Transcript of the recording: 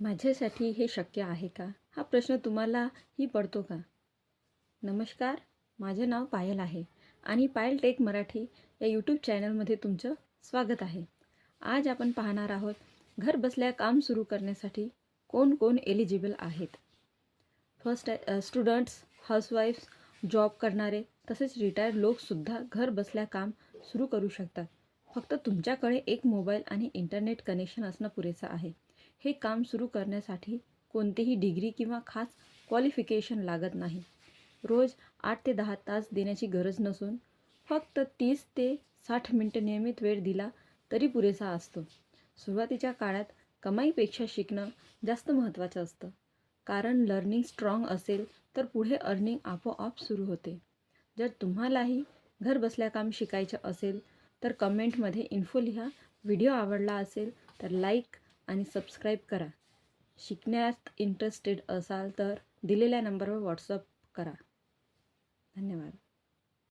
माझ्यासाठी हे शक्य आहे का? हा प्रश्न तुम्हालाही पडतो का? नमस्कार, माझे नाव पायल आहे आणि पायल टेक मराठी या यूट्यूब चॅनलमध्ये तुमचं स्वागत आहे. आज आपण पाहणार आहोत घर बसल्या काम सुरू करण्यासाठी कोण कोण एलिजिबल आहेत. फर्स्ट स्टुडंट्स, हाऊसवाईफ्स, जॉब करणारे तसेच रिटायर्ड लोकसुद्धा घर बसल्या काम सुरू करू शकतात. फक्त तुमच्याकडे एक मोबाईल आणि इंटरनेट कनेक्शन असणं पुरेसं आहे. हे काम सुरू करण्यासाठी कोणतीही डिग्री किंवा खास क्वालिफिकेशन लागत नाही. रोज 8 ते 10 तास देण्याची गरज नसून फक्त 30 ते 60 मिनिटं नियमित वेळ दिला तरी पुरेसा असतो. सुरुवातीच्या काळात कमाईपेक्षा शिकणं जास्त महत्त्वाचं असतं. कारण लर्निंग स्ट्रॉंग असेल तर पुढे अर्निंग आपोआप सुरू होते. जर तुम्हालाही घर बसल्या काम शिकायचं असेल तर कमेंटमध्ये इन्फो लिहा. व्हिडिओ आवडला असेल तर लाईक आणि सबस्क्राईब करा. शिकण्यात इंटरेस्टेड असाल तर दिलेल्या नंबरवर व्हॉट्सअप करा. धन्यवाद.